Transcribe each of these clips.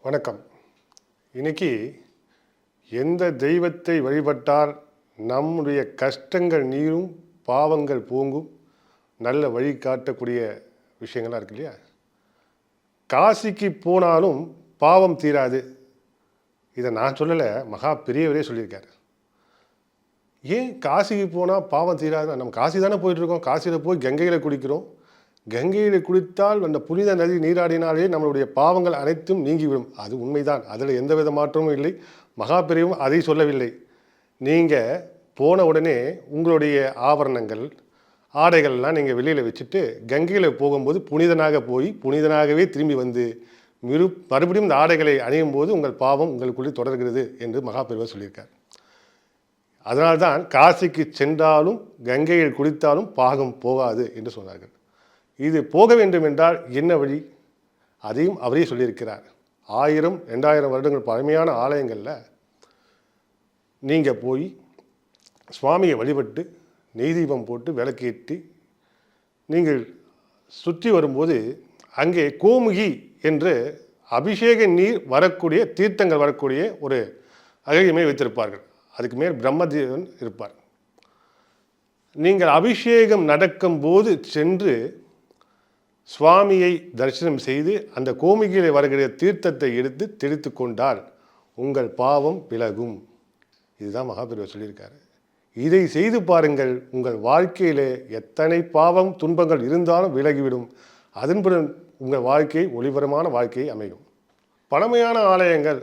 வணக்கம். இன்னைக்கு எந்த தெய்வத்தை வழிபட்டால் நம்முடைய கஷ்டங்கள் நீரும் பாவங்கள் போங்கும் நல்ல வழி காட்டக்கூடிய விஷயங்கள்லாம் இருக்கு இல்லையா? காசிக்கு போனாலும் பாவம் தீராது. இதை நான் சொல்லலை, மகா பெரியவரே சொல்லியிருக்காரு. ஏன் காசிக்கு போனால் பாவம் தீராது? நம்ம காசி தானே போயிட்டுருக்கோம். காசியில் போய் கங்கையில் குளிக்கிறோம். கங்கையில் குளித்தால் அந்த புனித நதி நீராடினாலே நம்மளுடைய பாவங்கள் அனைத்தும் நீங்கிவிடும். அது உண்மைதான், அதில் எந்தவித மாற்றமும் இல்லை. மகாபெரியவும் அதை சொல்லவில்லை. நீங்கள் போன உடனே உங்களுடைய ஆபரணங்கள் ஆடைகள்லாம் நீங்கள் வெளியில் வச்சுட்டு கங்கையில் போகும்போது புனிதனாக போய் புனிதனாகவே திரும்பி வந்து மறுபடியும் இந்த ஆடைகளை அணியும் போது உங்கள் பாவம் உங்களுக்குள்ளே தொடர்கிறது என்று மகாபெரியவர் சொல்லியிருக்கார். அதனால்தான் காசிக்கு சென்றாலும் கங்கையில் குளித்தாலும் பாகம் போகாது என்று சொன்னார்கள். இது போக வேண்டும் என்றால் என்ன வழி? அதையும் அவரே சொல்லியிருக்கிறார். 1000 2000 வருடங்கள் பழமையான ஆலயங்களில் நீங்கள் போய் சுவாமியை வழிபட்டு நெய் தீபம் போட்டு விளக்கேற்றி நீங்கள் சுற்றி வரும்போது அங்கே கோமுகி என்று அபிஷேக நீர் வரக்கூடிய தீர்த்தங்கள் வரக்கூடிய ஒரு அகழியமை வைத்திருப்பார்கள். அதுக்கு மேல் பிரம்மதேவன் இருப்பார். நீங்கள் அபிஷேகம் நடக்கும்போது சென்று சுவாமியை தரிசனம் செய்து அந்த கோமுகியில் வருகிற தீர்த்தத்தை எடுத்து தெளித்து கொண்டால் உங்கள் பாவம் விலகும். இதுதான் மகாபெரியவர் சொல்லியிருக்காரு. இதை செய்து பாருங்கள். உங்கள் வாழ்க்கையிலே எத்தனை பாவம் துன்பங்கள் இருந்தாலும் விலகிவிடும். அதன்புறம் உங்கள் வாழ்க்கை ஒளிபரமான வாழ்க்கையை அமையும். பழமையான ஆலயங்கள்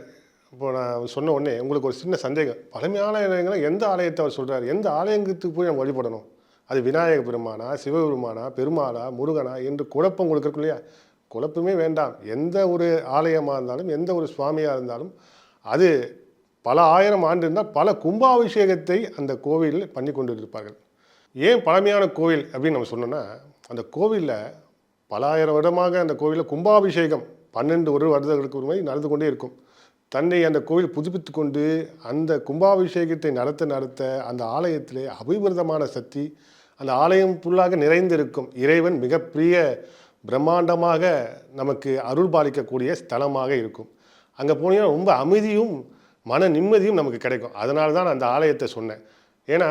இப்போ நான் சொன்ன உடனே உங்களுக்கு ஒரு சின்ன சந்தேகம். பழமையான ஆலயங்கள் எந்த ஆலயத்தை அவர் சொல்கிறார்? எந்த ஆலயத்துக்கு போய் நம்ம வழிபடணும்? அது விநாயக பெருமானா, சிவபெருமானா, பெருமாளா, முருகனா என்று குழப்பம் உங்களுக்கு இருக்கும் இல்லையா? குழப்பமே வேண்டாம். எந்த ஒரு ஆலயமாக இருந்தாலும் எந்த ஒரு சுவாமியாக இருந்தாலும் அது பல ஆயிரம் ஆண்டு இருந்தால் பல கும்பாபிஷேகத்தை அந்த கோவிலில் பண்ணி கொண்டு இருப்பார்கள். ஏன் பழமையான கோவில் அப்படின்னு நம்ம சொன்னோன்னா, அந்த கோவிலில் பல ஆயிரம் வருடமாக அந்த கோவிலில் கும்பாபிஷேகம் 12 வருடங்களுக்கு ஒரு மாதிரி நடந்து கொண்டே இருக்கும். தன்னை அந்த கோவில் புதுப்பித்து கொண்டு அந்த கும்பாபிஷேகத்தை நடத்த அந்த ஆலயத்திலே அபிவிருதமான சக்தி அந்த ஆலயம் ஃபுல்லாக நிறைந்திருக்கும். இறைவன் மிகப்பெரிய பிரம்மாண்டமாக நமக்கு அருள் பாலிக்கக்கூடிய ஸ்தலமாக இருக்கும். அங்கே போனீங்கன்னா ரொம்ப அமைதியும் மன நிம்மதியும் நமக்கு கிடைக்கும். அதனால தான் நான் அந்த ஆலயத்தை சொன்னேன். ஏன்னா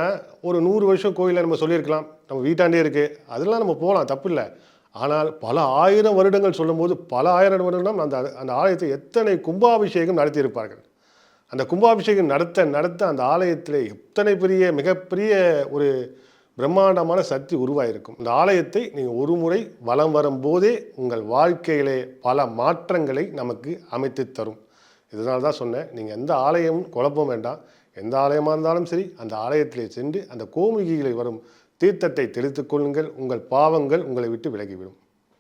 ஒரு 100 வருஷம் கோயிலில் நம்ம சொல்லியிருக்கலாம், நம்ம வீட்டாண்டே இருக்குது, அதெல்லாம் நம்ம போகலாம், தப்பு இல்லை. ஆனால் பல 1000 வருடங்கள் சொல்லும்போது பல 1000 வருடம் அந்த ஆலயத்தை எத்தனை கும்பாபிஷேகம் நடத்தியிருப்பார்கள். அந்த கும்பாபிஷேகம் நடத்த அந்த ஆலயத்தில் எத்தனை மிகப்பெரிய ஒரு பிரம்மாண்டமான சக்தி உருவாயிருக்கும். இந்த ஆலயத்தை நீங்கள் ஒரு முறை வலம் வரும்போதே உங்கள் வாழ்க்கையிலே பல மாற்றங்களை நமக்கு அமைத்து தரும். இதனால தான் சொன்னேன், நீங்கள் எந்த ஆலயமும் குழப்பம் வேண்டாம். எந்த ஆலயமாக இருந்தாலும் சரி, அந்த ஆலயத்திலே சென்று அந்த கோமுகிகளை வரும் தீர்த்தத்தை தெளித்துக் கொள்ளுங்கள். உங்கள் பாவங்கள் உங்களை விட்டு விலகிவிடும்.